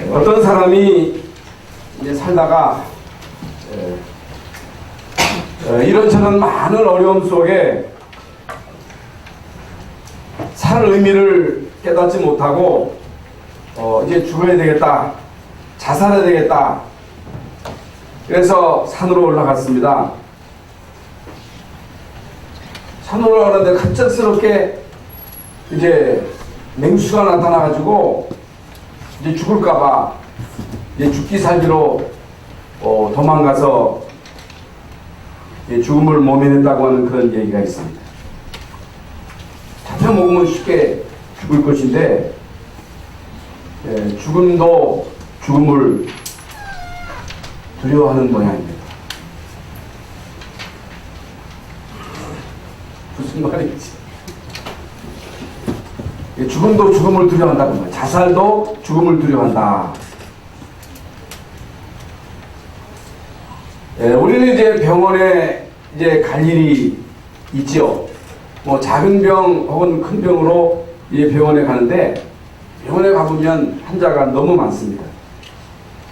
어떤 사람이 이제 살다가 이런저런 많은 어려움 속에 살 의미를 깨닫지 못하고 이제 죽어야 되겠다, 자살해야 되겠다. 그래서 산으로 올라갔습니다. 산으로 올라가는데 갑작스럽게 이제 맹수가 나타나가지고 이제 죽을까봐 이제 죽기 살기로 도망가서 죽음을 모면했다고 하는 그런 얘기가 있습니다. 잡혀 먹으면 쉽게 죽을 것인데 죽음도 죽음을 두려워하는 모양입니다. 무슨 말인지. 죽음도 죽음을 두려워한다는 거예요. 자살도 죽음을 두려워한다. 우리는 이제 병원에 이제 갈 일이 있죠. 뭐 작은 병 혹은 큰 병으로 이제 병원에 가는데 병원에 가보면 환자가 너무 많습니다.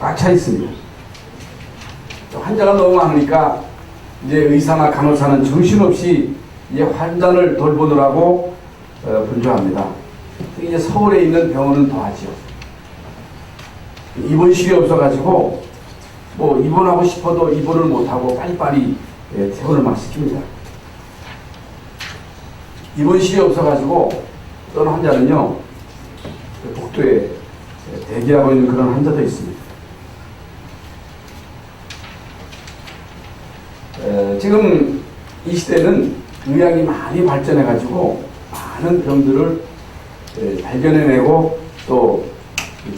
꽉 차 있습니다. 환자가 너무 많으니까 이제 의사나 간호사는 정신없이 이제 환자를 돌보느라고 분주합니다. 이제 서울에 있는 병원은 더하죠. 입원실이 없어가지고 뭐 입원하고 싶어도 입원을 못하고 빨리빨리 퇴원을 막 시킵니다. 입원실이 없어가지고 어떤 환자는요 복도에 대기하고 있는 그런 환자도 있습니다. 지금 이 시대는 의학이 많이 발전해가지고 많은 병들을 발견해내고 또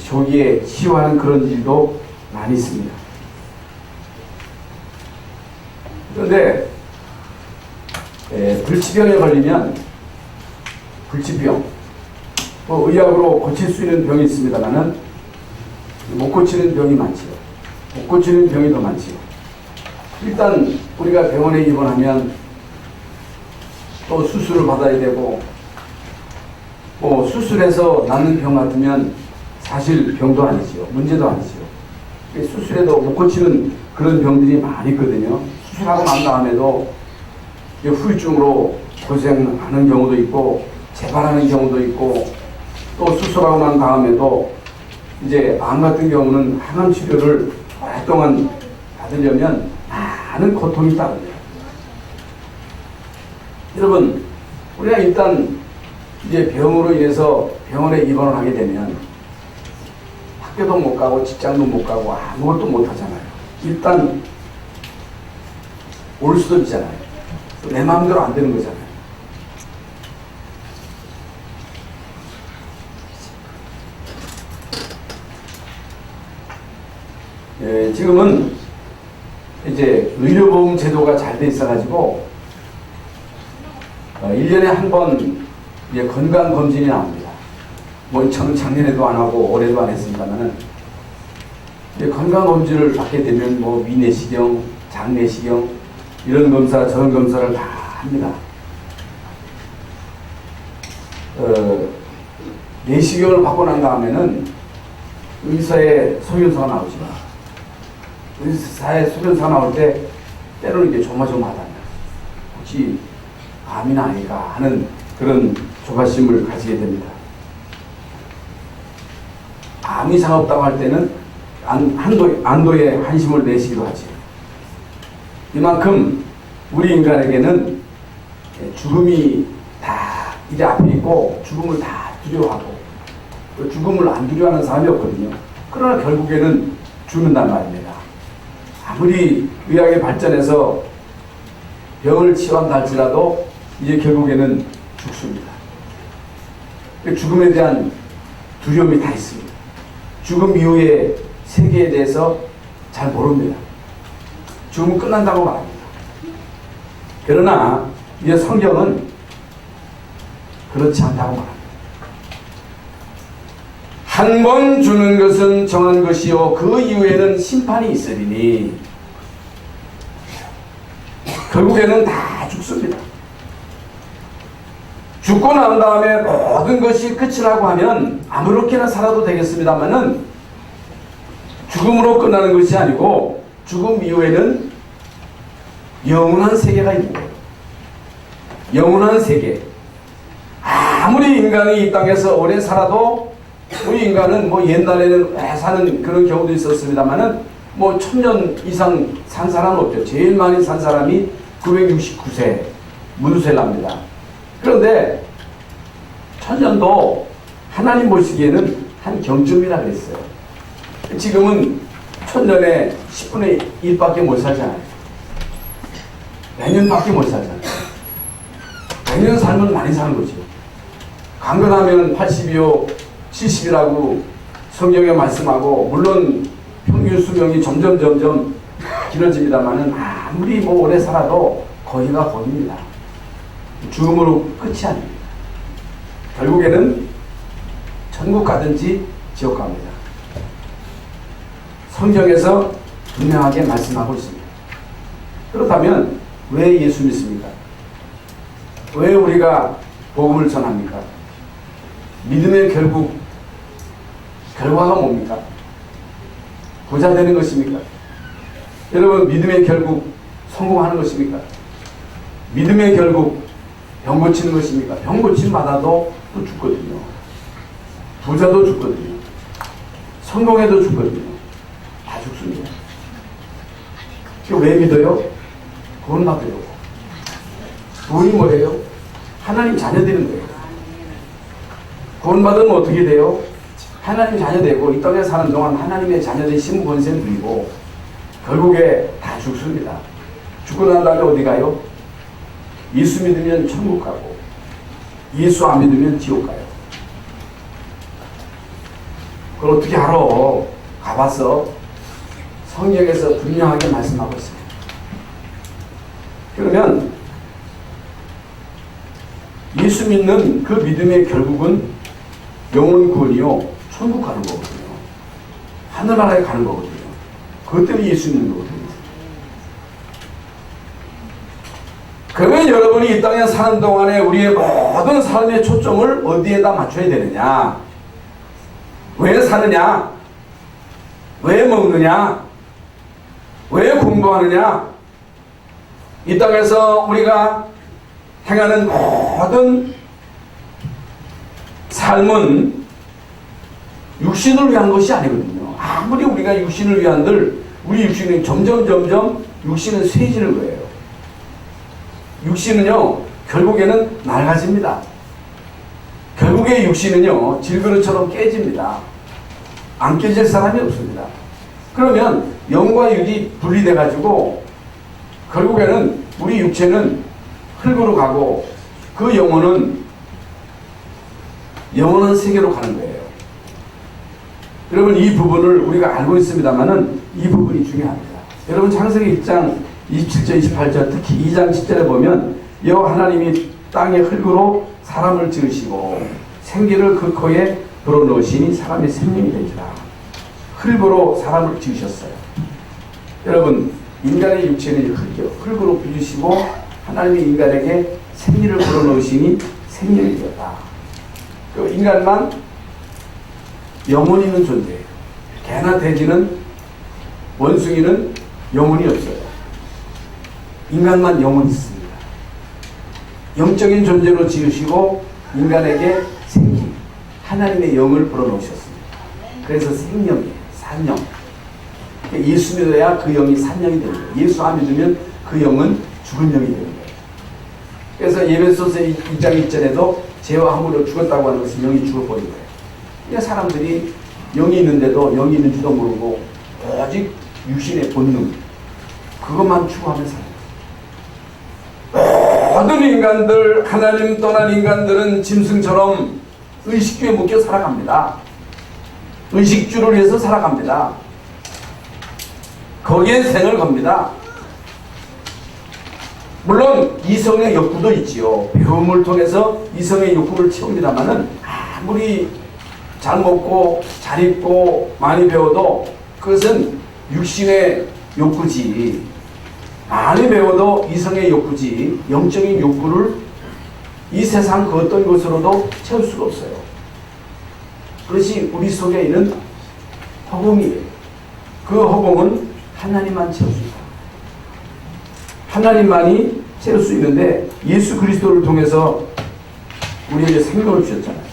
조기에 치유하는 그런 일도 많이 있습니다. 그런데 불치병에 걸리면 불치병 또 의학으로 고칠 수 있는 병이 있습니다만은 못 고치는 병이 많지요. 못 고치는 병이 더 많지요. 일단 우리가 병원에 입원하면 또 수술을 받아야 되고 뭐 수술해서 낫는 병 같으면 사실 병도 아니지요. 문제도 아니지요. 수술해도 못 고치는 그런 병들이 많이 있거든요. 수술하고 난 다음에도 후유증으로 고생하는 경우도 있고 재발하는 경우도 있고 또 수술하고 난 다음에도 이제 암 같은 경우는 항암 치료를 오랫동안 받으려면 많은 고통이 따릅니다. 여러분, 우리가 일단 이제 병으로 인해서 병원에 입원을 하게 되면 학교도 못 가고 직장도 못 가고 아무것도 못 하잖아요. 일단 올 수도 있잖아요. 내 마음대로 안 되는 거잖아요. 지금은 이제 의료보험 제도가 잘 돼 있어가지고 1년에 한 번 건강검진이 나옵니다. 뭐 저는 작년에도 안 하고 올해도 안 했습니다만은 건강검진을 받게 되면 뭐 위내시경, 장내시경 이런 검사 저런 검사를 다 합니다. 내시경을 받고 난 다음에는 의사의 소견서가 나오지만 의사의 소견서가 나올 때 때로는 이제 조마조마하다. 혹시 암이나 아닐까 하는 그런 조바심을 가지게 됩니다. 아무 이상 없다고 할 때는 안도의 한심을 내시기도 하지. 이만큼 우리 인간에게는 죽음이 다 이제 앞에 있고 죽음을 다 두려워하고 죽음을 안 두려워하는 사람이 없거든요. 그러나 결국에는 죽는단 말입니다. 아무리 의학이 발전해서 병을 치료한다 할지라도 이제 결국에는 죽습니다. 죽음에 대한 두려움이 다 있습니다. 죽음 이후의 세계에 대해서 잘 모릅니다. 죽음은 끝난다고 말합니다. 그러나 이제 성경은 그렇지 않다고 말합니다. 한 번 주는 것은 정한 것이요 그 이후에는 심판이 있으리니 결국에는 다 죽습니다. 죽고 난 다음에 모든 것이 끝이라고 하면 아무렇게나 살아도 되겠습니다만은 죽음으로 끝나는 것이 아니고 죽음 이후에는 영원한 세계가 있는 거예요. 영원한 세계. 아무리 인간이 이 땅에서 오래 살아도 우리 인간은 뭐 옛날에는 사는 그런 경우도 있었습니다만은 뭐 1000년 이상 산 사람은 없죠. 제일 많이 산 사람이 969세 문셀라입니다. 그런데 1000년도 하나님 보시기에는 한 경쯤이라 그랬어요. 지금은 1000년에 10분의 1밖에 못 살잖아요. 몇 년밖에 못 살잖아요. 100년 살면 많이 사는 거죠. 강건하면 80이요 70이라고 성경에 말씀하고, 물론 평균 수명이 점점 길어집니다만은 아무리 뭐 오래 살아도 거기가 거기입니다. 죽음으로 끝이 아닙니다. 결국에는 천국 가든지 지옥 갑니다. 성경에서 분명하게 말씀하고 있습니다. 그렇다면 왜 예수 믿습니까? 왜 우리가 복음을 전합니까? 믿음의 결과가 뭡니까? 부자 되는 것입니까? 여러분, 믿음의 결국 성공하는 것입니까? 믿음의 결국 병 고치는 것입니까? 병 고침 받아도 또 죽거든요. 부자도 죽거든요. 성공해도 죽거든요. 다 죽습니다. 왜 믿어요? 구원 받으려고. 구원이 뭐예요? 하나님 자녀 되는 거예요. 구원 받으면 어떻게 돼요? 하나님 자녀 되고 이 땅에 사는 동안 하나님의 자녀 되신 권세 누리고 결국에 다 죽습니다. 죽고 난 다음에 어디 가요? 예수 믿으면 천국 가고 예수 안 믿으면 지옥 가요. 그걸 어떻게 알아? 가봐서 성경에서 분명하게 말씀하고 있습니다. 그러면 예수 믿는 그 믿음의 결국은 영원 구원이요, 천국 가는 거거든요. 하늘나라에 가는 거거든요. 그것 때문에 예수 믿는 거거든요. 그러면 여러분이 이 땅에 사는 동안에 우리의 모든 삶의 초점을 어디에다 맞춰야 되느냐? 왜 사느냐? 왜 먹느냐? 왜 공부하느냐? 이 땅에서 우리가 행하는 모든 삶은 육신을 위한 것이 아니거든요. 아무리 우리가 육신을 위한들 우리 육신은 점점 육신은 쇠해지는 거예요. 육신은요 결국에는 낡아집니다. 결국에 육신은요 질그릇처럼 깨집니다. 안 깨질 사람이 없습니다. 그러면 영과 육이 분리돼 가지고 결국에는 우리 육체는 흙으로 가고 그 영혼은 세계로 가는 거예요. 여러분, 이 부분을 우리가 알고 있습니다만은 이 부분이 중요합니다. 여러분, 창세기 1장 27절 28절 특히 2장 10절에 보면 여호와 하나님이 땅의 흙으로 사람을 지으시고 생기를 그 코에 불어넣으시니 사람의 생명이 되니라. 흙으로 사람을 지으셨어요. 여러분, 인간의 육체는 흙이요. 흙으로 빚으시고 하나님이 인간에게 생기를 불어넣으시니 생명이 되었다. 그 인간만 영혼이 있는 존재예요. 개나 돼지는 원숭이는 영혼이 없어요. 인간만 영혼이 있습니다. 영적인 존재로 지으시고 인간에게 생기, 하나님의 영을 불어넣으셨습니다. 그래서 생명이에요. 산영. 예수 믿어야 그 영이 산영이 되는 거예요. 예수 안 믿으면 그 영은 죽은 영이 되는 거예요. 그래서 에베소서 2장 1절에도 죄와 함으로 죽었다고 하는 것은 영이 죽어버린 거예요. 그러니까 사람들이 영이 있는데도 영이 있는 줄도 모르고 오직 육신의 본능 그것만 추구하며 살아요. 모든 인간들, 하나님 떠난 인간들은 짐승처럼 의식주에 묶여 살아갑니다. 의식주를 위해서 살아갑니다. 거기에 생을 겁니다. 물론 이성의 욕구도 있지요. 배움을 통해서 이성의 욕구를 채웁니다만은 아무리 잘 먹고 잘 입고 많이 배워도 그것은 육신의 욕구지. 많이 배워도 이성의 욕구지. 영적인 욕구를 이 세상 그 어떤 것으로도 채울 수가 없어요. 그것이 우리 속에 있는 허공이에요. 그 허공은 하나님만 채울 수 있다. 하나님만이 채울 수 있는데 예수 그리스도를 통해서 우리에게 생명을 주셨잖아요.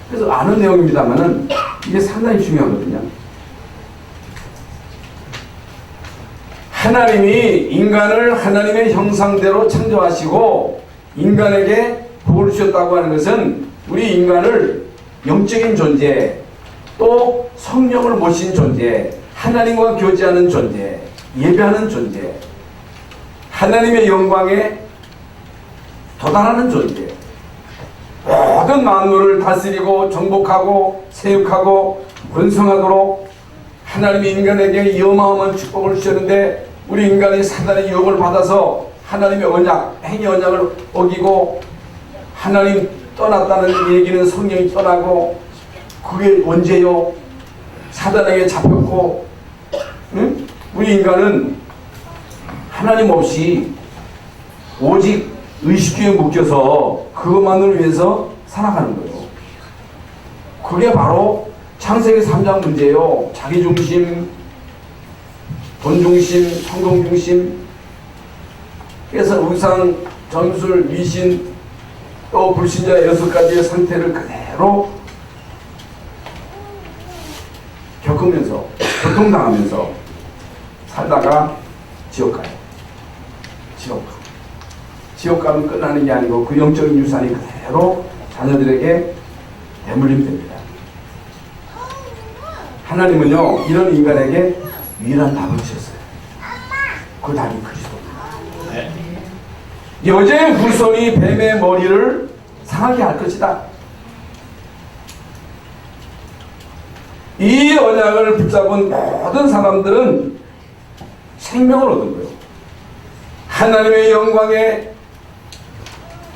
그래서 아는 내용입니다만은 이게 상당히 중요하거든요. 하나님이 인간을 하나님의 형상대로 창조하시고 인간에게 복을 주셨다고 하는 것은 우리 인간을 영적인 존재, 또 성령을 모신 존재, 하나님과 교제하는 존재, 예배하는 존재, 하나님의 영광에 도달하는 존재, 모든 만물을 다스리고 정복하고 세육하고 번성하도록 하나님이 인간에게 이 어마어마한 축복을 주셨는데 우리 인간이 사단의 유혹을 받아서 하나님의 언약, 행위 언약을 어기고 하나님 떠났다는 얘기는 성령이 떠나고 그게 언제요? 사단에게 잡혔고, 응? 우리 인간은 하나님 없이 오직 의식주의에 묶여서 그것만을 위해서 살아가는 거예요. 그게 바로 창세기 3장 문제예요. 자기중심, 돈중심, 성공중심. 그래서 우상, 점술, 미신, 또 불신자 6가지의 상태를 그대로 겪으면서 고통당하면서 살다가 지옥 가요. 지옥 가면 끝나는 게 아니고 그 영적인 유산이 그대로 자녀들에게 대물림 됩니다. 하나님은요 이런 인간에게 유일한 답을 주셨어요. 그 답이 그리스도입니다. 여자의 후손이 뱀의 머리를 상하게 할 것이다. 이 언약을 붙잡은 모든 사람들은 생명을 얻은 거예요. 하나님의 영광에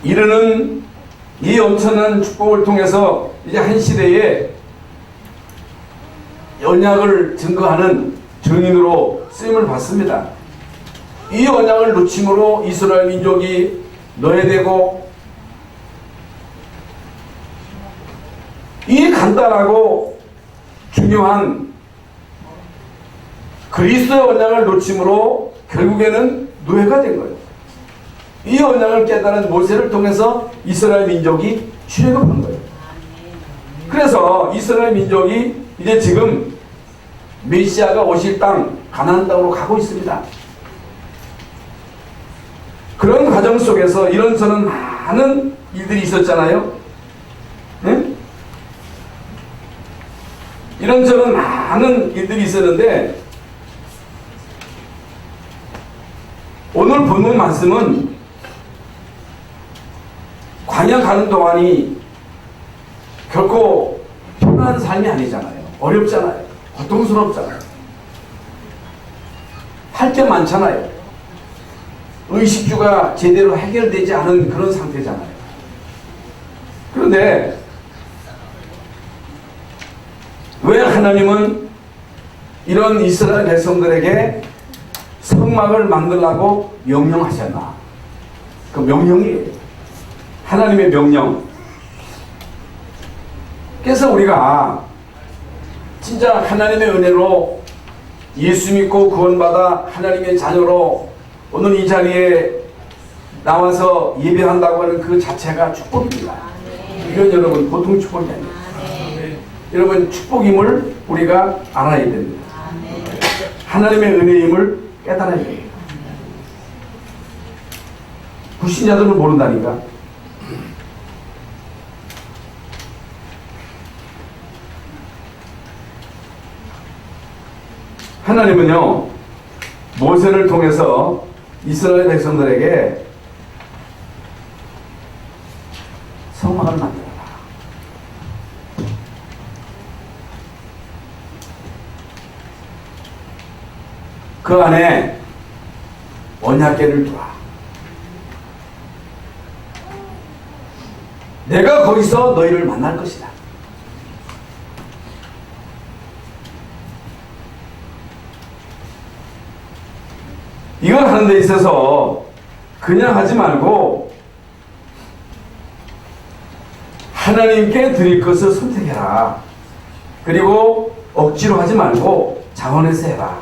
이르는 이 엄청난 축복을 통해서 이제 한 시대에 언약을 증거하는 증인으로 쓰임을 받습니다. 이 언약을 놓침으로 이스라엘 민족이 노예되고 이 간단하고 중요한 그리스도의 언약을 놓침으로 결국에는 노예가 된 거예요. 이 언약을 깨달은 모세를 통해서 이스라엘 민족이 출애굽한 거예요. 그래서 이스라엘 민족이 이제 지금 메시아가 오실 땅 가나안 땅으로 가고 있습니다. 그런 과정 속에서 이런저런 많은 일들이 있었잖아요. 네? 이런저런 많은 일들이 있었는데 오늘 본문 말씀은 광야 가는 동안이 결코 편안한 삶이 아니잖아요. 어렵잖아요. 고통스럽잖아요. 할 게 많잖아요. 의식주가 제대로 해결되지 않은 그런 상태잖아요. 그런데 왜 하나님은 이런 이스라엘 백성들에게 성막을 만들라고 명령하셨나? 그 명령이에요. 하나님의 명령. 그래서 우리가 진짜 하나님의 은혜로 예수 믿고 구원받아 하나님의 자녀로 오늘 이 자리에 나와서 예배한다고 하는 그 자체가 축복입니다. 이건 여러분 보통 축복이 아니에요. 여러분 축복임을 우리가 알아야 됩니다. 하나님의 은혜임을 깨달아야 됩니다. 불신자들은 모른다니까. 하나님은요 모세를 통해서 이스라엘 백성들에게 성막을 만들어라. 그 안에 언약궤를 두라. 내가 거기서 너희를 만날 것이다. 이걸 하는 데 있어서 그냥 하지 말고 하나님께 드릴 것을 선택해라. 그리고 억지로 하지 말고 자원해서 해라.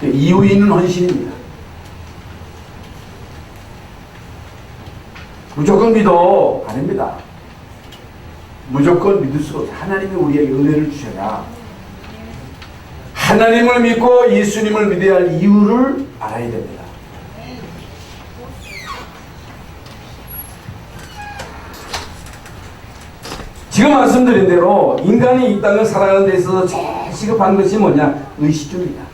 이유 있는 헌신입니다. 무조건 믿어. 아닙니다. 무조건 믿을 수 없어요. 하나님이 우리에게 은혜를 주셔야 하나님을 믿고 예수님을 믿어야 할 이유를 알아야 됩니다. 지금 말씀드린 대로 인간이 이 땅을 살아가는 데 있어서 제일 시급한 것이 뭐냐? 의식주입니다.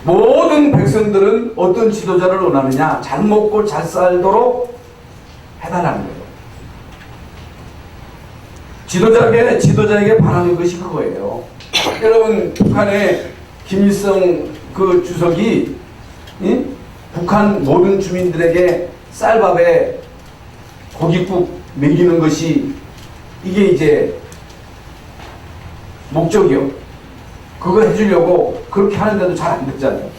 모든 백성들은 어떤 지도자를 원하느냐? 잘 먹고 잘 살도록 해달라는 거예요. 지도자에게 바라는 것이 그거예요. 여러분, 북한의 김일성 그 주석이 북한 모든 주민들에게 쌀밥에 고깃국 먹이는 것이 이게 이제 목적이요. 그거 해주려고 그렇게 하는데도 잘 안 됐잖아요.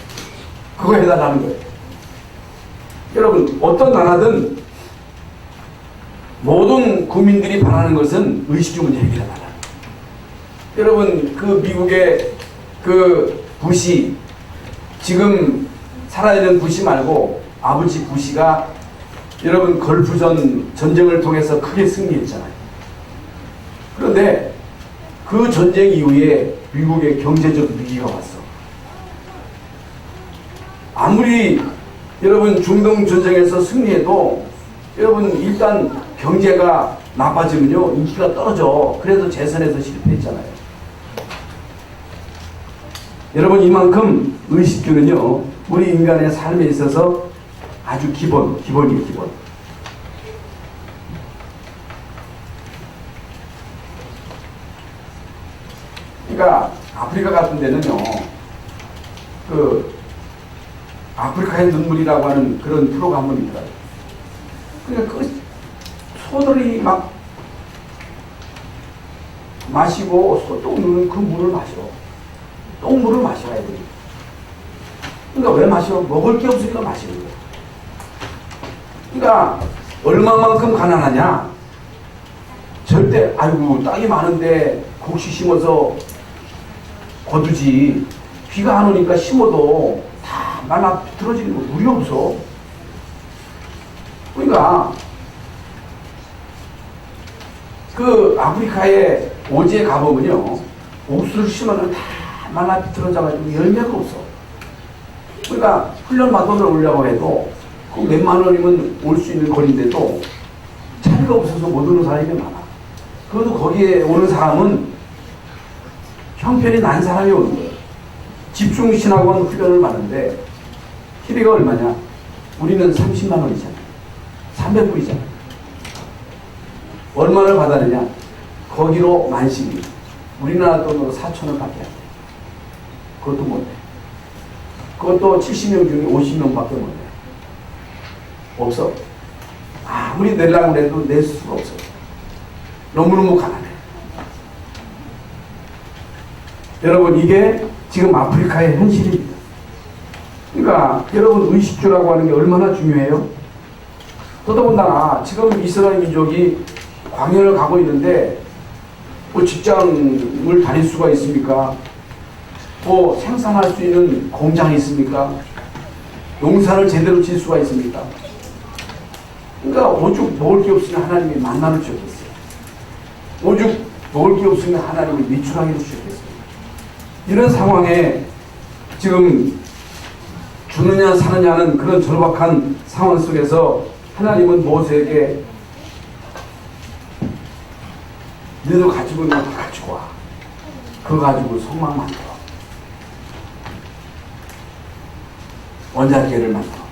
그거 해달라는 거예요. 여러분, 어떤 나라든 모든 국민들이 바라는 것은 의식주 문제 해결해달라. 여러분, 그 미국의 그 부시, 지금 살아있는 부시 말고 아버지 부시가 여러분 걸프전 전쟁을 통해서 크게 승리했잖아요. 그런데 그 전쟁 이후에 미국의 경제적 위기가 왔어. 아무리 여러분 중동 전쟁에서 승리해도 여러분 일단 경제가 나빠지면요 인기가 떨어져. 그래서 재선에서 실패했잖아요. 여러분, 이만큼 의식주는요 우리 인간의 삶에 있어서 아주 기본이에요. 기본. 그러니까 아프리카 같은 데는요 그 아프리카의 눈물이라고 하는 그런 프로가 한 번 있더라고요. 그러니까 그 소들이 막 마시고 소똥 누는 그 물을 마셔. 똥물을 마셔야 돼. 그러니까 왜 마셔? 먹을 게 없으니까 마시는 거야. 그러니까 얼마만큼 가난하냐? 절대 아이고 땅이 많은데 곡식 심어서 거두지. 비가 안 오니까 심어도 다 말라 비틀어지는 거 물이 없어. 그러니까 그 아프리카의 오지에 가보면요 옥수수를 심으면 다 말라 비틀어져가지고 열매가 없어. 그러니까 훈련 받아서 오려고 해도 그 몇만 원이면 올 수 있는 거리인데도 차비가 없어서 못 오는 사람이 많아. 그래도 거기에 오는 사람은 형편이 난 사람이 오는 거예요. 집중신학원 훈련을 받는데 TV가 얼마냐? 우리는 30만 원이잖아. 300불이잖아. 얼마를 받았느냐? 거기로 만식이. 우리나라 돈으로 4,000원 밖에 안 돼. 그것도 못 해. 그것도 70명 중에 50명밖에 못 해. 없어. 아무리 내려고 해도 낼 수가 없어. 너무너무 가난해. 여러분, 이게 지금 아프리카의 현실입니다. 그러니까 여러분, 의식주라고 하는 게 얼마나 중요해요? 더더군다나 지금 이스라엘 민족이 광야를 가고 있는데 뭐 직장을 다닐 수가 있습니까? 뭐 생산할 수 있는 공장이 있습니까? 농사를 제대로 질 수가 있습니까? 그러니까 오죽 먹을 게 없으면 하나님이 만나를 주셨겠어요. 오죽 먹을 게 없으면 하나님이 미추라기를 주셨겠어요. 이런 상황에 지금 주느냐 사느냐는 그런 절박한 상황 속에서 하나님은 모세에게 너도 가지고 있는 거 가지고 와. 그거 가지고 성막 만들어. 원자계를 만들어.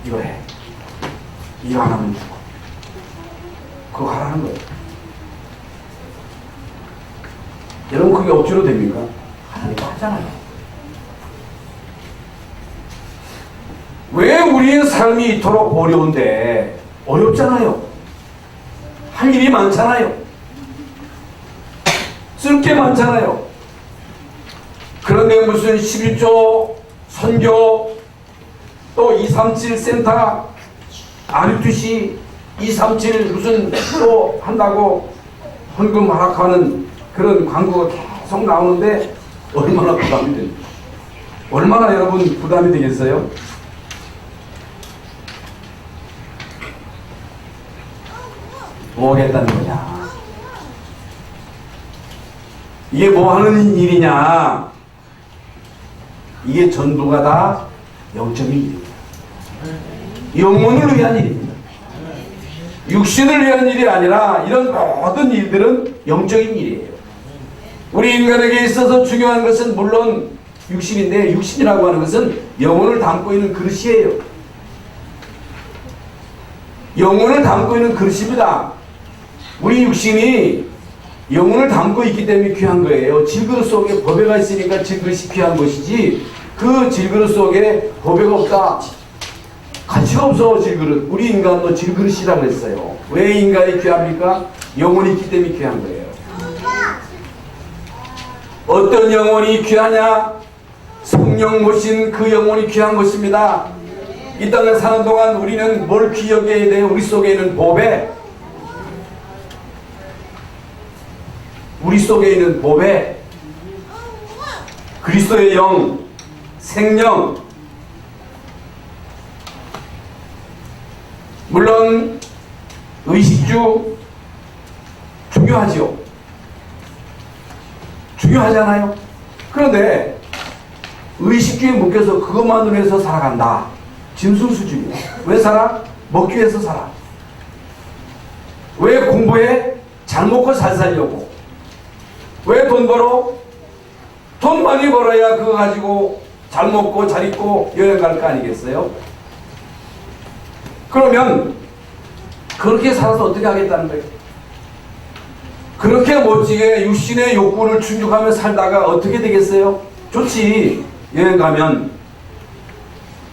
이거 해. 이거 안 하면 죽어. 그거 하라는 거예요. 여러분, 그게 억지로 됩니까? 하나님 하잖아요. 왜 우리의 삶이 이토록 어려운데? 어렵잖아요. 할 일이 많잖아요. 쓸 게 많잖아요. 그런데 무슨 11조 선교 또 237 센터 아르투시 237 무슨 또 한다고 헌금 하락하는 그런 광고가 계속 나오는데 얼마나 부담이 됩니까? 얼마나 여러분 부담이 되겠어요? 뭐 하겠다는 거냐? 이게 뭐 하는 일이냐? 이게 전부가 다 영적인 일입니다. 영혼을 위한 일입니다. 육신을 위한 일이 아니라 이런 모든 일들은 영적인 일이에요. 우리 인간에게 있어서 중요한 것은 물론 육신인데, 육신이라고 하는 것은 영혼을 담고 있는 그릇이에요. 영혼을 담고 있는 그릇입니다. 우리 육신이 영혼을 담고 있기 때문에 귀한 거예요. 질그릇 속에 보배가 있으니까 질그릇이 귀한 것이지, 그 질그릇 속에 보배가 없다, 가치가 없어. 질그릇. 우리 인간도 질그릇이라고 했어요. 왜 인간이 귀합니까? 영혼이 있기 때문에 귀한 거예요. 어떤 영혼이 귀하냐? 성령 모신 그 영혼이 귀한 것입니다. 이 땅에 사는 동안 우리는 뭘 귀히 여겨야 돼요? 우리 속에 있는 보배, 우리 속에 있는 보배, 그리스도의 영, 생명. 물론 의식주 중요하지요. 중요하잖아요. 그런데 의식주에 묶여서 그것만으로 해서 살아간다. 짐승 수준이야. 왜 살아? 먹기 위해서 살아. 왜 공부해? 잘 먹고 잘 살려고. 왜 돈 벌어? 돈 많이 벌어야 그거 가지고 잘 먹고 잘 입고 여행 갈 거 아니겠어요? 그러면 그렇게 살아서 어떻게 하겠다는 거예요? 그렇게 멋지게 육신의 욕구를 충족하며 살다가 어떻게 되겠어요? 좋지. 여행 가면,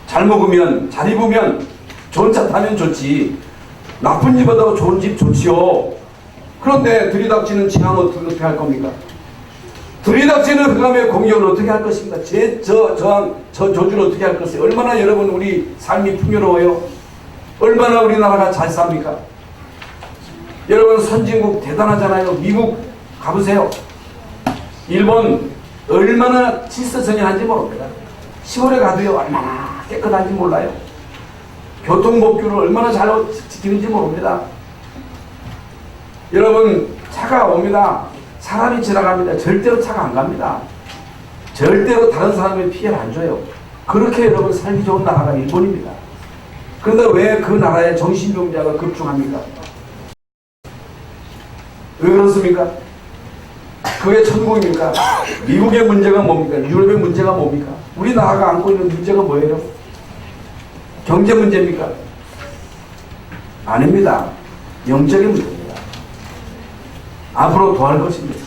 잘 먹으면, 잘 입으면, 좋은 차 타면 좋지. 나쁜 집보다 좋은 집 좋지요. 그런데 들이닥치는 지향 어떻게 할 겁니까? 들이닥치는 흑암의 공격을 어떻게 할 것입니까? 저 저주를 어떻게 할 것이에요? 얼마나 여러분 우리 삶이 풍요로워요? 얼마나 우리나라가 잘 삽니까? 여러분 선진국 대단하잖아요. 미국 가보세요. 일본 얼마나 질서정연한지 모릅니다. 시골에 가도요 얼마나 깨끗한지 몰라요. 교통법규를 얼마나 잘 지키는지 모릅니다. 여러분 차가 옵니다. 사람이 지나갑니다. 절대로 차가 안 갑니다. 절대로 다른 사람의 피해를 안 줘요. 그렇게 여러분 살기 좋은 나라가 일본입니다. 그런데 왜 그 나라에 정신병자가 급증합니까? 왜 그렇습니까? 그게 천국입니까? 미국의 문제가 뭡니까? 유럽의 문제가 뭡니까? 우리나라가 안고 있는 문제가 뭐예요? 경제 문제입니까? 아닙니다. 영적인 문제입니다. 앞으로 더할 것입니다.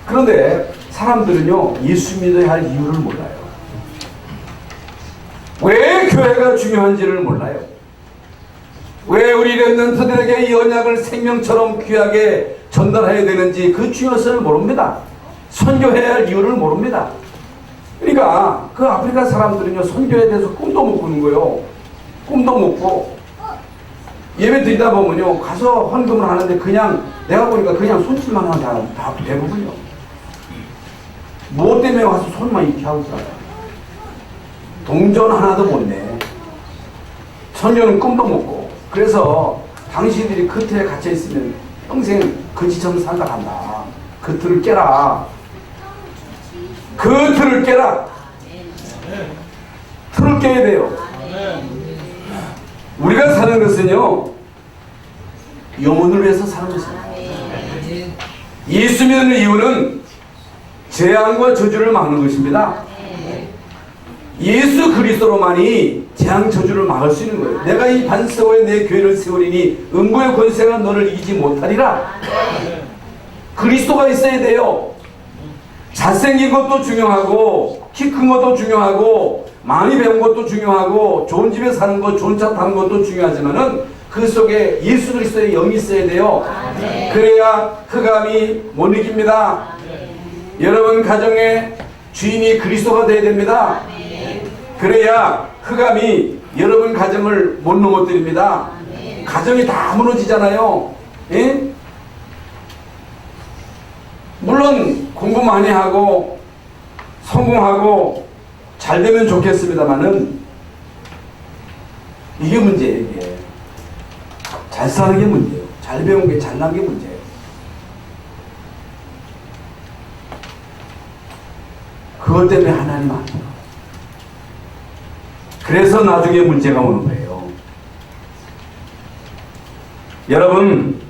그런데 사람들은요, 예수 믿어야 할 이유를 몰라요. 왜 교회가 중요한지를 몰라요. 왜 우리 렘넌트들에게 이 언약을 생명처럼 귀하게 전달해야 되는지 그 중요성을 모릅니다. 선교해야 할 이유를 모릅니다. 그러니까 그 아프리카 사람들은요, 선교에 대해서 꿈도 못 꾸는 거예요. 꿈도 못 꿔. 예배 드리다 보면요, 가서 헌금을 하는데 그냥 내가 보니까 그냥 손짓만 하는 사람 다 대부분요. 뭐 때문에 와서 손만 이렇게 하고 살아요. 동전 하나도 못 내. 선교는 꿈도 못 꿔. 그래서 당신들이 그 틀에 갇혀 있으면 평생 거지처럼 살아간다. 그 틀을 깨라. 그 틀을 깨라. 틀을 깨야 돼요. 우리가 사는 것은요, 영혼을 위해서 사는 것입니다. 예수 믿는 이유는 재앙과 저주를 막는 것입니다. 예수 그리스도로만이 재앙 저주를 막을 수 있는 거예요. 내가 이 반석에 내 교회를 세우리니 음부의 권세가 너를 이기지 못하리라. 그리스도가 있어야 돼요. 잘생긴 것도 중요하고, 키 큰 것도 중요하고, 많이 배운 것도 중요하고, 좋은 집에 사는 것, 좋은 차 타는 것도 중요하지만은 그 속에 예수 그리스도의 영이 있어야 돼요. 그래야 흑암이 못 이깁니다. 여러분 가정의 주인이 그리스도가 되어야 됩니다. 그래야 흑암이 여러분 가정을 못 넘어뜨립니다. 가정이 다 무너지잖아요. 예? 물론 공부 많이 하고 성공하고 잘 되면 좋겠습니다만은 이게 문제예요. 이게 잘 사는 게 문제예요. 잘 배운 게 잘난 게 문제예요. 그것 때문에 하나님 안 돼요. 그래서 나중에 문제가 오는 거예요. 여러분,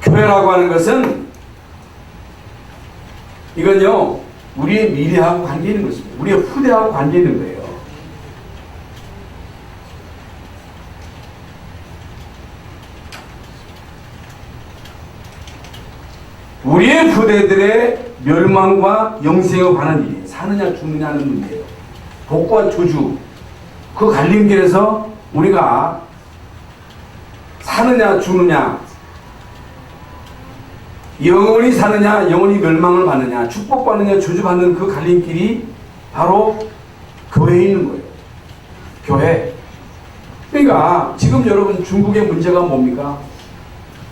교회라고 하는 것은 이건요, 우리의 미래하고 관계 있는 것입니다. 우리의 후대하고 관계 있는 거예요. 우리의 후대들의 멸망과 영생에 관한 일이에요. 사느냐 죽느냐 하는 문제예요. 복과 저주, 그 갈림길에서 우리가 사느냐 죽느냐, 영원히 사느냐 영원히 멸망을 받느냐, 축복받느냐 저주받는 그 갈림길이 바로 교회에 있는 거예요. 교회. 그러니까 지금 여러분 중국의 문제가 뭡니까?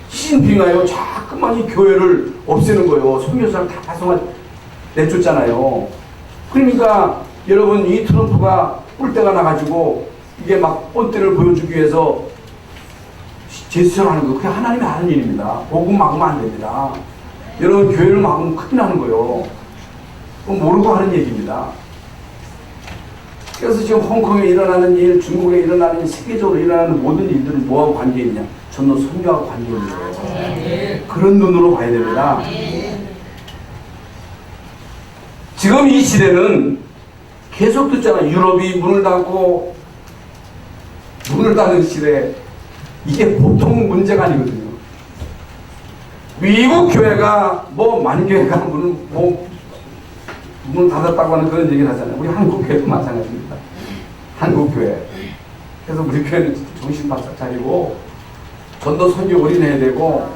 시진핑가요 자꾸만 이 교회를 없애는 거예요. 선교사를 다 파송을 내쫓잖아요. 그러니까 여러분 이 트럼프가 뿔대가 나가지고 이게 막 뻔때를 보여주기 위해서 제스처를 하는 거, 그게 하나님이 하는 일입니다. 복음 막으면 안 됩니다. 여러분 교회를 막으면 큰일 나는 거예요. 모르고 하는 얘기입니다. 그래서 지금 홍콩에 일어나는 일, 중국에 일어나는 일, 세계적으로 일어나는 모든 일들이 뭐하고 관계 있냐? 전도 선교하고 관계 있는 거예요. 그런 눈으로 봐야 됩니다. 지금 이 시대는 계속 듣잖아요. 유럽이 문을 닫고 문을 닫는 시대. 이게 보통 문제가 아니거든요. 미국 교회가 만교회가 문을 닫았다고 하는 그런 얘기를 하잖아요. 우리 한국 교회도 마찬가지입니다. 한국 교회. 그래서 우리 교회는 정신 바짝 차리고 전도 선교 올인해야 되고,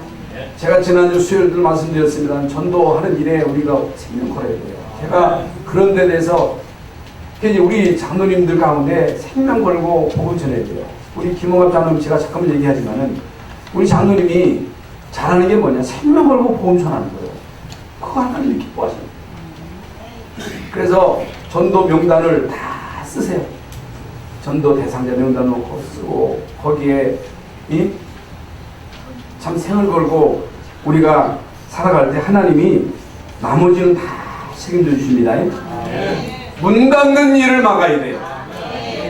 제가 지난주 수요일들 말씀드렸습니다. 전도하는 일에 우리가 생명 걸어야 돼요. 제가 그런 데 대해서 우리 장로님들 가운데 생명 걸고 복음 전해야 돼요. 우리 김홍갑 장로님 제가 잠깐만 얘기하지만은 우리 장로님이 잘하는 게 뭐냐? 생명 걸고 복음 전하는 거예요. 그거 하나님이 기뻐하십니다. 그래서 전도 명단을 다 쓰세요. 전도 대상자 명단 놓고 쓰고 거기에 참 생을 걸고 우리가 살아갈 때 하나님이 나머지는 다 책임져 주십니다. 문 닫는 일을 막아야 돼요.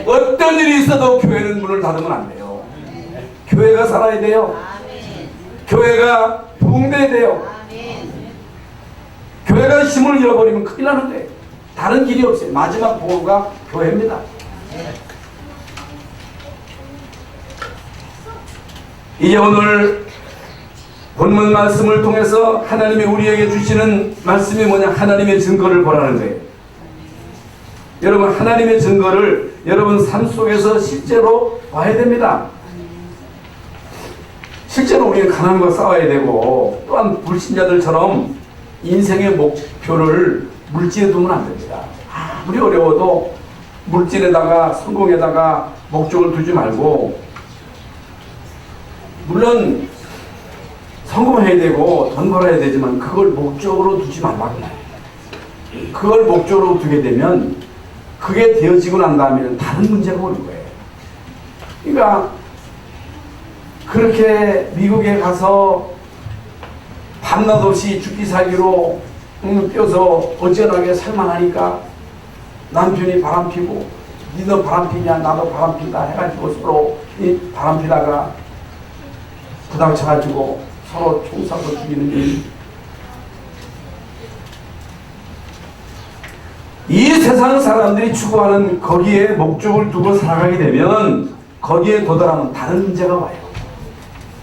어떤 일이 있어도 교회는 문을 닫으면 안 돼요. 교회가 살아야 돼요. 교회가 부흥돼야 돼요. 교회가 힘을 잃어버리면 큰일 나는데 다른 길이 없어요. 마지막 보호가 교회입니다. 이제 오늘 본문 말씀을 통해서 하나님이 우리에게 주시는 말씀이 뭐냐? 하나님의 증거를 보라는 거예요. 여러분 하나님의 증거를 여러분 삶 속에서 실제로 봐야 됩니다. 실제로 우리는 가난과 싸워야 되고, 또한 불신자들처럼 인생의 목표를 물질에 두면 안 됩니다. 아무리 어려워도 물질에다가 성공에다가 목적을 두지 말고, 물론 성공해야 되고 돈 벌어야 되지만 그걸 목적으로 두지 말라고. 그걸 목적으로 두게 되면 그게 되어지고 난 다음에는 다른 문제가 오는 거예요. 그러니까 그렇게 미국에 가서 밤낮 없이 죽기 살기로 뛰어서 어지간하게 살만하니까 남편이 바람피고, 니도 바람피냐 나도 바람핀다 해가지고 서로 이 바람피다가 부닥쳐가지고 서로 총 쏴서 죽이는 일. 이 세상 사람들이 추구하는 거기에 목적을 두고 살아가게 되면 거기에 도달하면 다른 문제가 와요.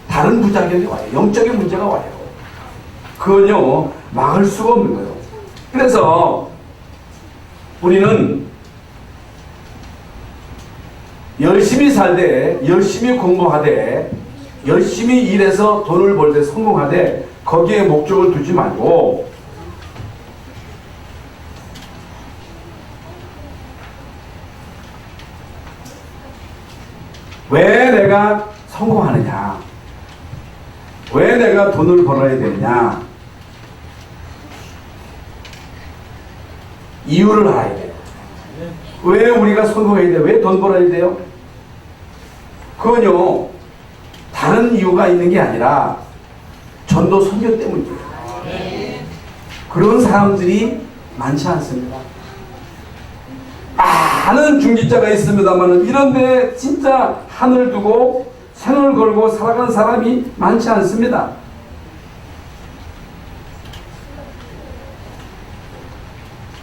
다른 부작용이 와요. 영적인 문제가 와요. 그건요 막을 수가 없는 거예요. 그래서 우리는 열심히 살되, 열심히 공부하되, 열심히 일해서 돈을 벌되 성공하되 거기에 목적을 두지 말고 왜 내가 성공하느냐? 왜 내가 돈을 벌어야 되느냐? 이유를 알아야 돼요. 왜 우리가 성공해야 돼요? 왜 돈 벌어야 돼요? 그건요, 다른 이유가 있는 게 아니라 전도 선교 때문이에요. 그런 사람들이 많지 않습니다. 많은 중직자가 있습니다만 이런데 진짜 하늘 두고 생을 걸고 살아간 사람이 많지 않습니다.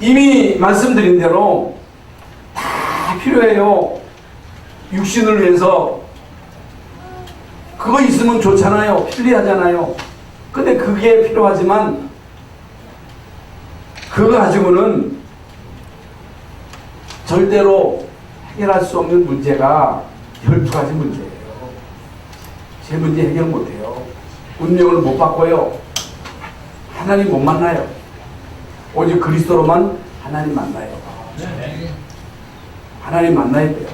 이미 말씀드린 대로 다 필요해요. 육신을 위해서. 그거 있으면 좋잖아요. 편리하잖아요. 근데 그게 필요하지만 그거 가지고는 절대로 해결할 수 없는 문제가 12가지 문제예요. 제 문제 해결 못해요. 운명을 못 바꿔요. 하나님 못 만나요. 오직 그리스도로만 하나님 만나요. 하나님 만나야 돼요.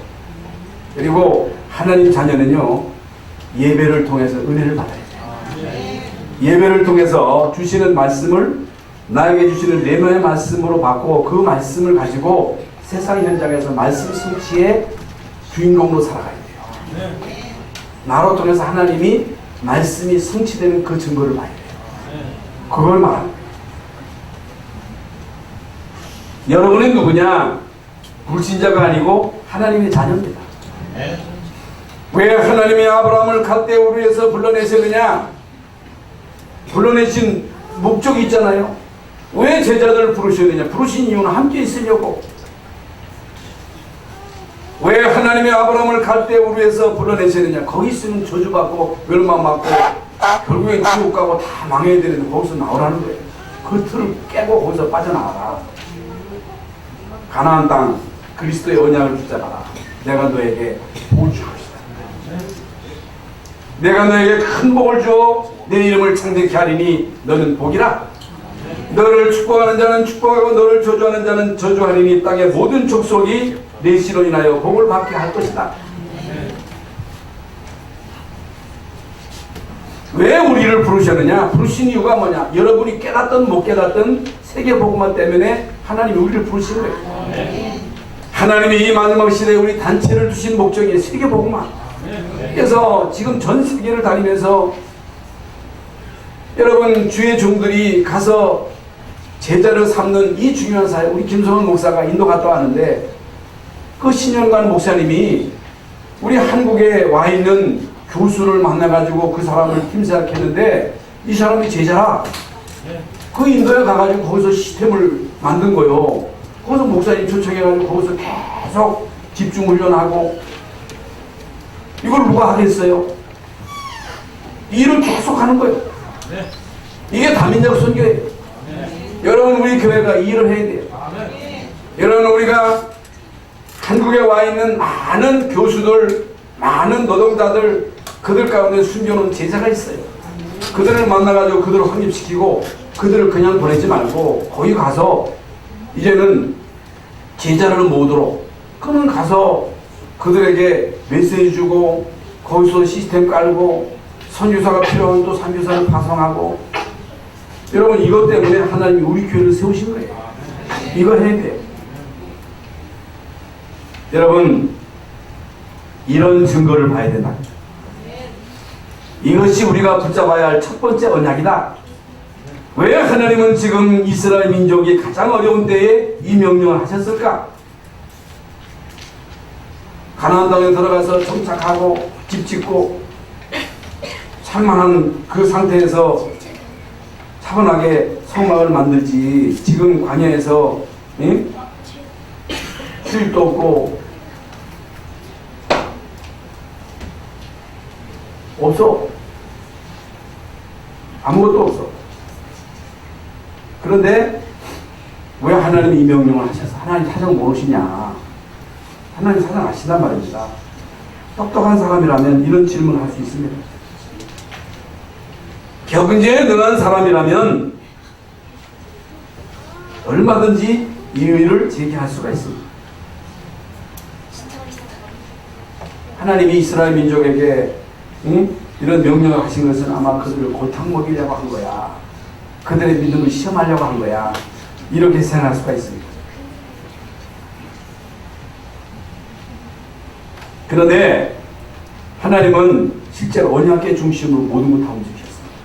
그리고 하나님 자녀는요, 예배를 통해서 은혜를 받아야 돼요. 예배를 통해서 주시는 말씀을 나에게 주시는 레마의 말씀으로 받고 그 말씀을 가지고 세상 현장에서 말씀 성취의 주인공으로 살아가야 돼요. 나로 통해서 하나님이 말씀이 성취되는 그 증거를 봐야 돼요. 그걸 말합니다. 여러분은 누구냐? 불신자가 아니고 하나님의 자녀입니다. 왜 하나님이 아브라함을 갈대 우르에서 불러내셨느냐? 불러내신 목적이 있잖아요. 왜 제자들을 부르셨느냐? 부르신 이유는 함께 있으려고. 왜 하나님이 아브라함을 갈대 우르에서 불러내셨느냐? 거기 있으면 저주받고 멸망받고 결국엔 지옥 가고 다 망해야 되는데 거기서 나오라는 거예요. 그 틀을 깨고 거기서 빠져나와라. 가나안 땅 그리스도의 언약을 붙잡아라. 내가 너에게 복을 줄 것이다. 내가 너에게 큰 복을 주어 내 이름을 창대케 하리니 너는 복이라. 너를 축복하는 자는 축복하고 너를 저주하는 자는 저주하리니 땅의 모든 족속이 내 씨로 인하여 복을 받게 할 것이다. 왜 우리를 부르셨느냐? 부르신 이유가 뭐냐? 여러분이 깨닫든 못 깨닫든 세계복음화 때문에 하나님이 우리를 부르신 거예요. 하나님이 이 마지막 시대에 우리 단체를 두신 목적이 세계복음화. 그래서 지금 전 세계를 다니면서 여러분 주의 종들이 가서 제자를 삼는 이 중요한 사역, 우리 김성원 목사가 인도 갔다 왔는데 그 신현관 목사님이 우리 한국에 와 있는 교수를 만나가지고 그 사람을 팀사했는데 이 사람이 제자라. 그 인도에 가가지고 거기서 시스템을 만든 거요. 거기서 목사님 초청해가지고 거기서 계속 집중 훈련하고 이걸 누가 하겠어요? 일을 계속 하는 거예요. 이게 다민족 선교예요. 여러분 우리 교회가 이 일을 해야 돼요. 여러분 우리가 한국에 와 있는 많은 교수들, 많은 노동자들, 그들 가운데 숨겨놓은 제자가 있어요. 그들을 만나가지고 그들을 확립시키고 그들을 그냥 보내지 말고 거기 가서 이제는 제자를 모으도록 그는 가서 그들에게 메시지 주고 거기서 시스템 깔고 선교사가 필요하면 또 선교사를 파송하고. 여러분 이것 때문에 하나님이 우리 교회를 세우신 거예요. 이거 해야 돼요. 여러분 이런 증거를 봐야 된다. 이것이 우리가 붙잡아야 할 첫 번째 언약이다. 왜 하나님은 지금 이스라엘 민족이 가장 어려운 때에 이 명령을 하셨을까? 가나안 땅에 들어가서 정착하고 집 짓고 살만한 그 상태에서 차분하게 성막을 만들지 지금 광야에서 수입도 없고 없어. 아무것도 없어. 그런데 왜 하나님이 이 명령을 하셔서 하나님 사정 모르시냐? 하나님 사정 아시단 말입니다. 똑똑한 사람이라면 이런 질문을 할 수 있습니다. 경제에 능한 사람이라면 얼마든지 이의를 제기할 수가 있습니다. 하나님이 이스라엘 민족에게 이런 명령을 하신 것은 아마 그들을 골탕 먹이려고 한 거야. 그들의 믿음을 시험하려고 한 거야. 이렇게 생각할 수가 있습니다. 그런데 하나님은 실제로 언약계 중심으로 모든 걸 다 움직이셨습니다.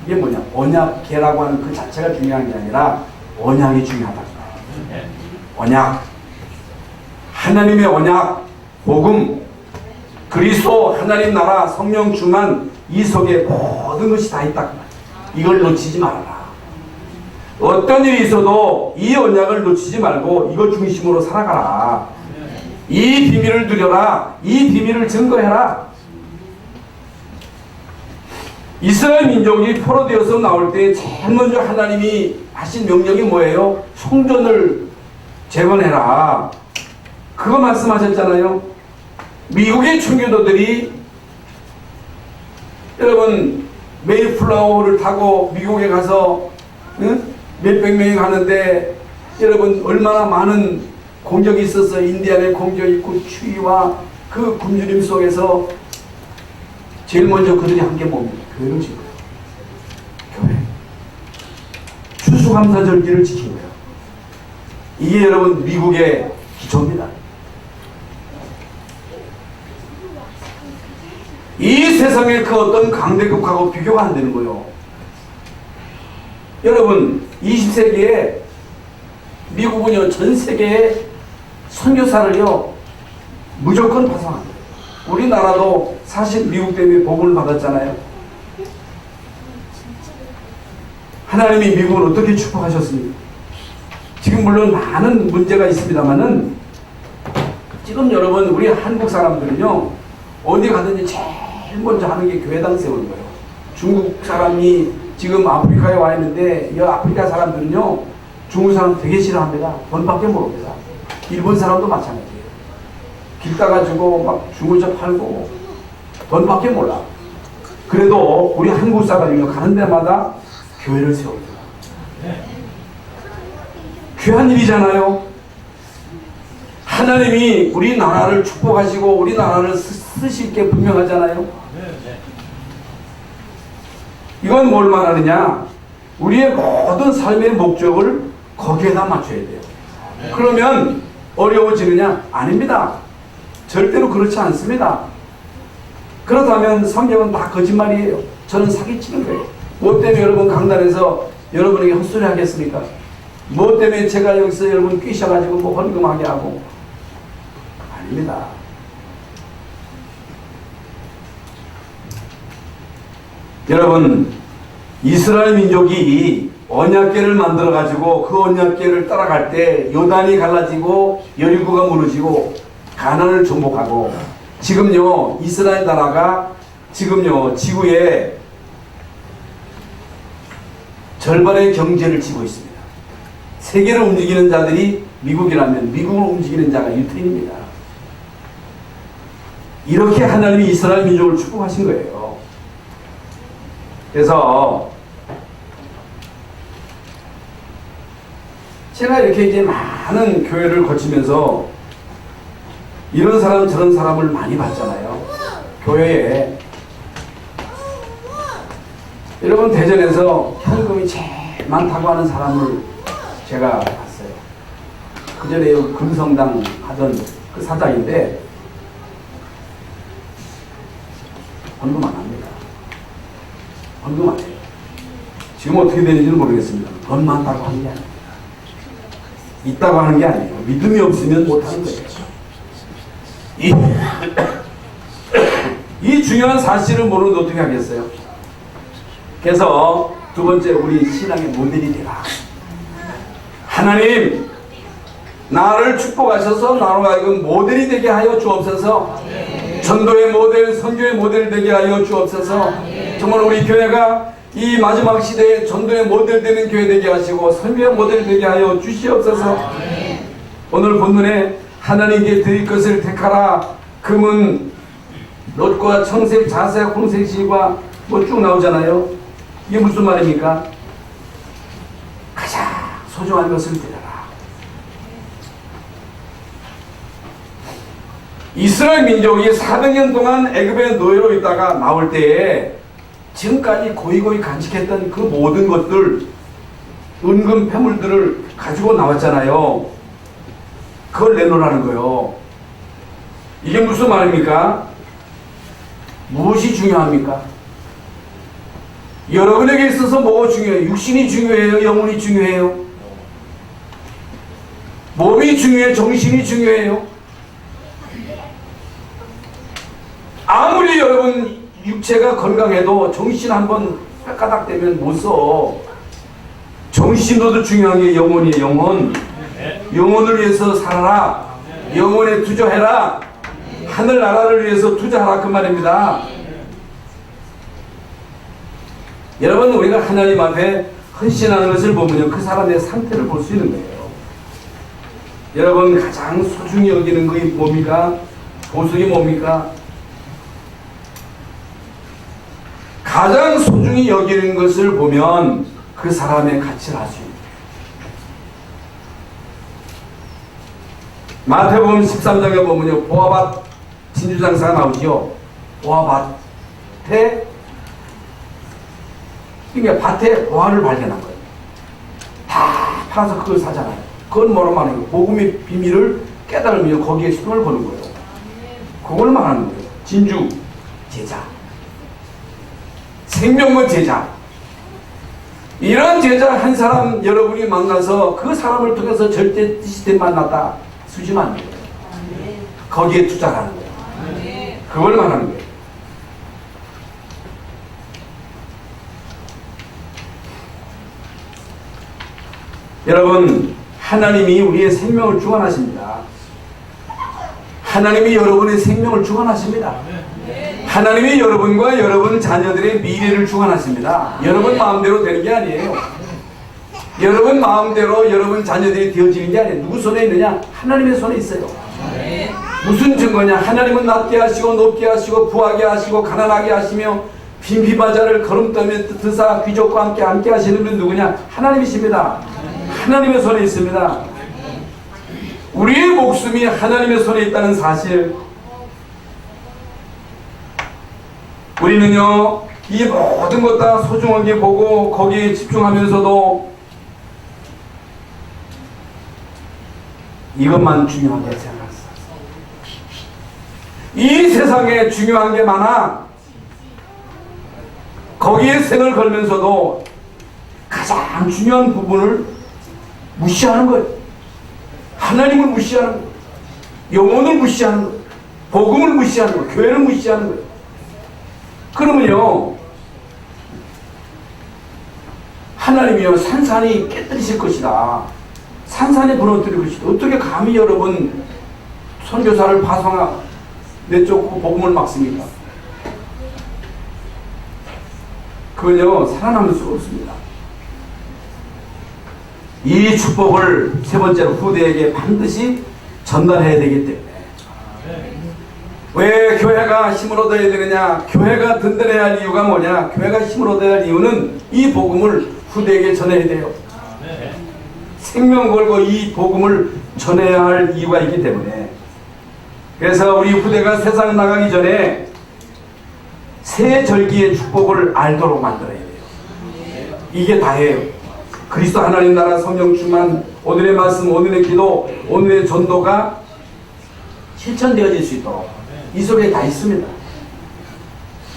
이게 뭐냐? 언약계라고 하는 그 자체가 중요한 게 아니라 언약이 중요하다. 언약. 하나님의 언약, 복음, 그리스도, 하나님 나라, 성령 충만, 이 속에 모든 것이 다 있다. 이걸 놓치지 말아라. 어떤 일이 있어도 이 언약을 놓치지 말고 이걸 중심으로 살아가라. 이 비밀을 누려라. 이 비밀을 증거해라. 이스라엘 민족이 포로되어서 나올 때 제일 먼저 하나님이 하신 명령이 뭐예요? 성전을 재건해라. 그거 말씀하셨잖아요. 미국의 청교도들이 여러분 메이플라워를 타고 미국에 가서 몇백 명이 가는데 여러분 얼마나 많은 공격이 있었어요. 인디안의 공격이 있고 추위와 그 굶주림 속에서 제일 먼저 그들이 한 게 뭡니까? 교회를 지은 거예요. 교회. 추수감사절기를 지킨 거예요. 이게 여러분 미국의 기초입니다. 이 세상의 그 어떤 강대국하고 비교가 안 되는 거예요. 여러분 20세기에 미국은요 전 세계에 선교사를요 무조건 파송합니다. 우리나라도 사실 미국 때문에 복음을 받았잖아요. 하나님이 미국을 어떻게 축복하셨습니까? 지금 물론 많은 문제가 있습니다만은 지금 여러분 우리 한국 사람들은요 어디 가든지 제일 먼저 하는 게 교회당 세우는 거예요. 중국 사람이 지금 아프리카에 와 있는데 이 아프리카 사람들은요 중국 사람 되게 싫어합니다. 돈밖에 모릅니다. 일본 사람도 마찬가지예요. 길 따가지고 막 중고차 팔고 돈밖에 몰라. 그래도 우리 한국 사람이 가는 데마다 교회를 세웁니다. 귀한 일이잖아요. 하나님이 우리나라를 축복하시고 우리나라를 쓰실 게 분명하잖아요. 이건 뭘 말하느냐? 우리의 모든 삶의 목적을 거기에다 맞춰야 돼요. 그러면 어려워지느냐? 아닙니다. 절대로 그렇지 않습니다. 그렇다면 성경은 다 거짓말이에요. 저는 사기치는 거예요. 뭐 때문에 여러분 강단에서 여러분에게 헛소리 하겠습니까? 뭐 때문에 제가 여기서 여러분 끼셔가지고 뭐 헌금하게 하고 아닙니다. 여러분 이스라엘 민족이 언약궤를 만들어 가지고 그 언약궤를 따라갈 때 요단이 갈라지고 여리고가 무너지고 가나안을 정복하고 지금요 이스라엘 나라가 지금요 지구에 절반의 경제를 쥐고 있습니다. 세계를 움직이는 자들이 미국이라면 미국을 움직이는 자가 유태인입니다. 이렇게 하나님이 이스라엘 민족을 축복하신 거예요. 그래서 제가 이렇게 이제 많은 교회를 거치면서 이런 사람 저런 사람을 많이 봤잖아요. 교회에 여러분 대전에서 현금이 제일 많다고 하는 사람을 제가 봤어요. 그 전에 금성당 하던 그 사장인데 헌금 안 합니다. 헌금 안 해요. 지금 어떻게 되는지는 모르겠습니다. 돈 많다고 하는 게 아니에요. 있다고 하는 게 아니에요. 믿음이 없으면 못하는 거예요. 이 중요한 사실을 모르는데 어떻게 하겠어요? 그래서 두 번째 우리 신앙의 모델이 되라. 하나님 나를 축복하셔서 나로 하여금 모델이 되게 하여 주옵소서. 전도의 모델, 선교의 모델 되게 하여 주옵소서. 정말 우리 교회가 이 마지막 시대에 전도의 모델 되는 교회 되게 하시고 선교의 모델 되게 하여 주시옵소서. 오늘 본문에 하나님께 드릴 것을 택하라. 금은 롯과 청색, 자색, 홍색 실과 뭐 쭉 나오잖아요. 이게 무슨 말입니까? 가장 소중한 것을 드려라. 이스라엘 민족이 400년 동안 애굽의 노예로 있다가 나올 때에 지금까지 고이고이 간직했던 그 모든 것들, 은금 패물들을 가지고 나왔잖아요. 그걸 내놓으라는 거예요. 이게 무슨 말입니까? 무엇이 중요합니까? 여러분에게 있어서 뭐가 중요해요? 육신이 중요해요? 영혼이 중요해요? 몸이 중요해요? 정신이 중요해요? 아무리 여러분 육체가 건강해도 정신 한번 뼈가닥대면 못 써. 정신도 중요한 게 영혼이에요. 영혼. 영혼을 위해서 살아라. 영혼에 투자해라. 하늘나라를 위해서 투자하라 그 말입니다. 여러분, 우리가 하나님 앞에 헌신하는 것을 보면요, 그 사람의 상태를 볼 수 있는 거예요. 여러분, 가장 소중히 여기는 것이 뭡니까? 보석이 뭡니까? 가장 소중히 여기는 것을 보면 그 사람의 가치를 알 수 있습니다. 마태복음 13장에 보면요, 보아밭 진주장사가 나오지요. 보아밭에, 그러니까 밭에 보아를 발견한 거예요. 다 팔아서 그걸 사잖아요. 그건 뭐라 말하는 거예요? 복음의 비밀을 깨달으면 거기에 힘을 거는 거예요. 그걸 말하는 거예요. 진주, 제자. 생명의 제자. 이런 제자 한 사람 여러분이 만나서 그 사람을 통해서 절대 뜻이 만났다 쓰시면 안 돼요. 거기에 투자하는 거예요. 그걸 말하는 거예요. 여러분, 하나님이 우리의 생명을 주관하십니다. 하나님이 여러분의 생명을 주관하십니다. 하나님이 여러분과 여러분 자녀들의 미래를 주관하십니다. 여러분 마음대로 되는 게 아니에요. 여러분 마음대로 여러분 자녀들이 되어지는 게 아니에요. 누구 손에 있느냐? 하나님의 손에 있어요. 무슨 증거냐? 하나님은 낮게 하시고 높게 하시고 부하게 하시고 가난하게 하시며 빈비바자를 걸음떠며 드사 귀족과 함께 하시는 분 누구냐? 하나님이십니다. 하나님의 손에 있습니다. 우리의 목숨이 하나님의 손에 있다는 사실, 우리는요, 이 모든 것 다 소중하게 보고 거기에 집중하면서도 이것만 중요하게 생각했어요. 이 세상에 중요한 게 많아. 거기에 생을 걸면서도 가장 중요한 부분을 무시하는 거예요. 하나님을 무시하는 거예요. 영혼을 무시하는 거예요. 복음을 무시하는 거예요. 교회를 무시하는 거예요. 그러면요, 하나님이요, 산산이 깨뜨리실 것이다. 산산이 무너뜨릴 것이다. 어떻게 감히 여러분 선교사를 내쫓고 복음을 막습니까? 그건요, 살아남을 수가 없습니다. 이 축복을 세 번째로 후대에게 반드시 전달해야 되기 때문에. 왜 교회가 힘을 얻어야 되느냐? 교회가 든든해야 할 이유가 뭐냐? 교회가 힘을 얻어야 할 이유는 이 복음을 후대에게 전해야 돼요. 생명 걸고 이 복음을 전해야 할 이유가 있기 때문에. 그래서 우리 후대가 세상 나가기 전에 새 절기의 축복을 알도록 만들어야 돼요. 이게 다예요. 그리스도 하나님 나라 성령 충만, 오늘의 말씀, 오늘의 기도, 오늘의 전도가 실천되어질 수 있도록 이 속에 다 있습니다.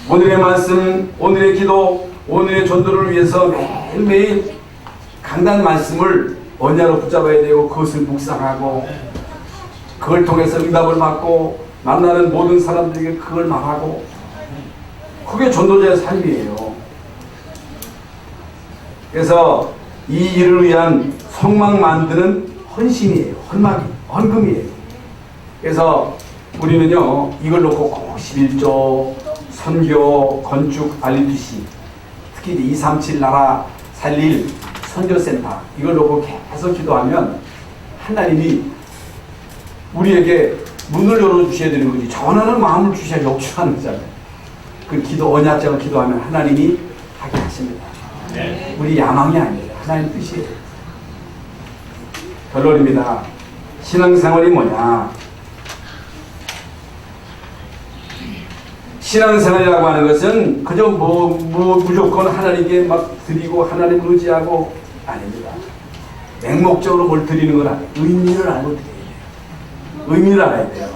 오늘의 말씀, 오늘의 기도, 오늘의 전도를 위해서 매일매일 강단 말씀을 언야로 붙잡아야 되고, 그것을 묵상하고 그걸 통해서 응답을 받고 만나는 모든 사람들에게 그걸 말하고, 그게 전도자의 삶이에요. 그래서 이 일을 위한 성막 만드는 헌신이에요. 헌금이에요. 그래서 우리는요, 이걸 놓고 꼭 11조, 선교, 건축, 알리듯이 특히 237 나라 살릴 선교센터 이걸 놓고 계속 기도하면 하나님이 우리에게 문을 열어주셔야 되는 거지. 전하는 마음을 주셔야 역주하는 거잖아요. 그 기도, 언약적으로 기도하면 하나님이 하게 하십니다. 네. 우리 야망이 아닙니다. 하나님 뜻이에요. 결론입니다. 신앙생활이 뭐냐? 신앙생활이라고 하는 것은 그저 무조건 하나님께 막 드리고 하나님 의지하고 아닙니다. 맹목적으로 뭘 드리는 건 아니에요. 의미를 알고 드려야 돼요. 의미를 알아야 돼요.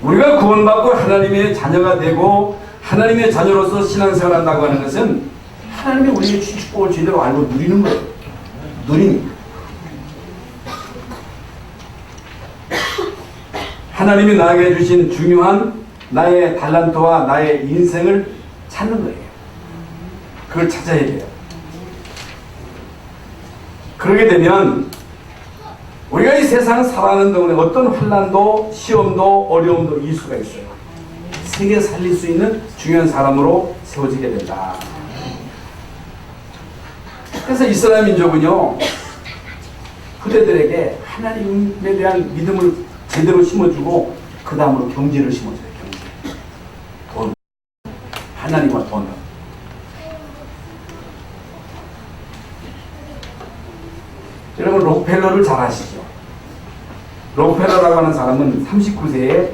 우리가 구원받고 하나님의 자녀가 되고 하나님의 자녀로서 신앙생활을 한다고 하는 것은 하나님이 우리의 축복을 제대로 알고 누리는 거예요. 누립니다. 하나님이 나에게 주신 중요한 나의 달란트와 나의 인생을 찾는 거예요. 그걸 찾아야 돼요. 그러게 되면 우리가 이 세상 살아가는 동안에 어떤 환난도 시험도 어려움도 이길 수가 있어요. 세계 살릴 수 있는 중요한 사람으로 세워지게 된다. 그래서 이스라엘 민족은요, 후대들에게 하나님에 대한 믿음을 제대로 심어주고 그 다음으로 경제를 심어줘요. 경제. 돈. 하나님과 돈. 여러분 록펠러를 잘 아시죠? 록펠러라고 하는 사람은 39세에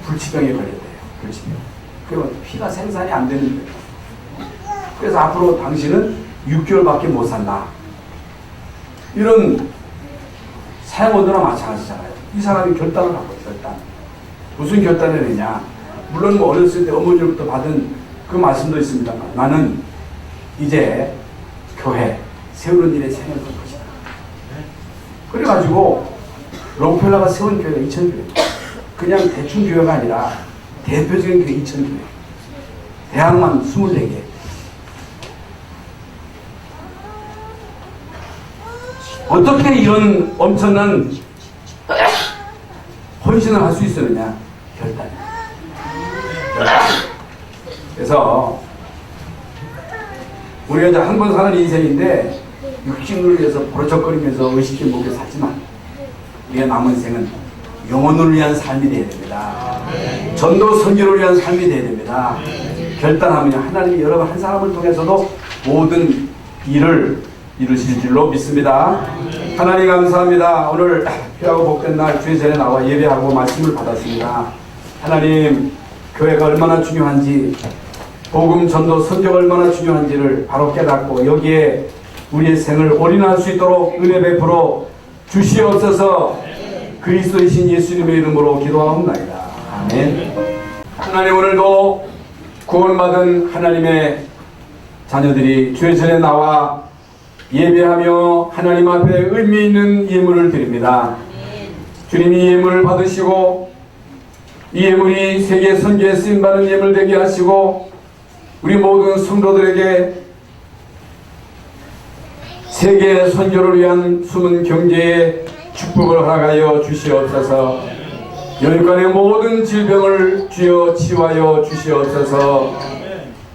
불치병에 걸렸대요. 불치병. 그러면 피가 생산이 안 되는 거예요. 그래서 앞으로 당신은 6개월밖에 못 산다. 이런 사형원도나 마찬가지잖아요. 이 사람이 결단을 하고 결단. 무슨 결단을 했냐? 물론 뭐 어렸을 때 어머니로부터 받은 그 말씀도 있습니다만 나는 이제 교회 세우는 일에 생을 걸 것이다. 그래가지고 록펠러가 세운 교회가 이천교회. 그냥 대충 교회가 아니라 대표적인 교회 이천교회. 대학만 24개. 어떻게 이런 엄청난 헌신을 할 수 있었느냐? 결단. 그래서 우리가 이제 한 번 사는 인생인데 육신을 위해서 버럭적거리면서 의식해 먹게 살지만 우리의 남은 생은 영혼을 위한 삶이 되어야 됩니다. 전도 선교를 위한 삶이 되어야 됩니다. 결단하면 하나님이 여러분 한 사람을 통해서도 모든 일을 이루실 줄로 믿습니다. 하나님 감사합니다. 오늘 귀하고 복된 날 주의 전에 나와 예배하고 말씀을 받았습니다. 하나님 교회가 얼마나 중요한지 복음 전도 선교가 얼마나 중요한지를 바로 깨닫고 여기에 우리의 생을 올인할 수 있도록 은혜 베풀어 주시옵소서. 그리스도의 신 예수님의 이름으로 기도하옵나이다. 아멘. 하나님 오늘도 구원받은 하나님의 자녀들이 주의 전에 나와 예배하며 하나님 앞에 의미 있는 예물을 드립니다. 주님이 예물을 받으시고 이 예물이 세계 선교에 쓰임받는 예물 되게 하시고 우리 모든 성도들에게 세계 선교를 위한 숨은 경제의 축복을 허락하여 주시옵소서. 열간의 모든 질병을 주여 치유하여 주시옵소서.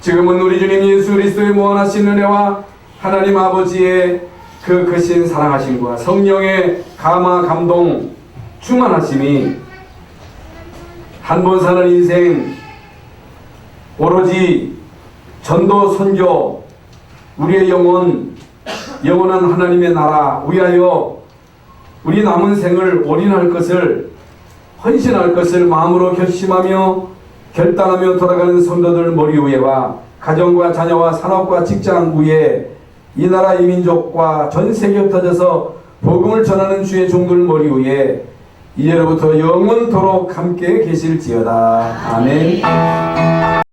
지금은 우리 주님 예수 그리스도의 무한하신 은혜와 하나님 아버지의 그 크신 사랑하심과 성령의 감화 감동 충만하심이 한 번 사는 인생 오로지 전도 선교 우리의 영원한 하나님의 나라 위하여 우리 남은 생을 올인할 것을 헌신할 것을 마음으로 결심하며 결단하며 돌아가는 성도들 머리 위에와 가정과 자녀와 산업과 직장 위에 이 나라 이 민족과 전 세계에 흩어져서 복음을 전하는 주의 종들 머리 위에 이제로부터 영원토록 함께 계실지어다. 아멘.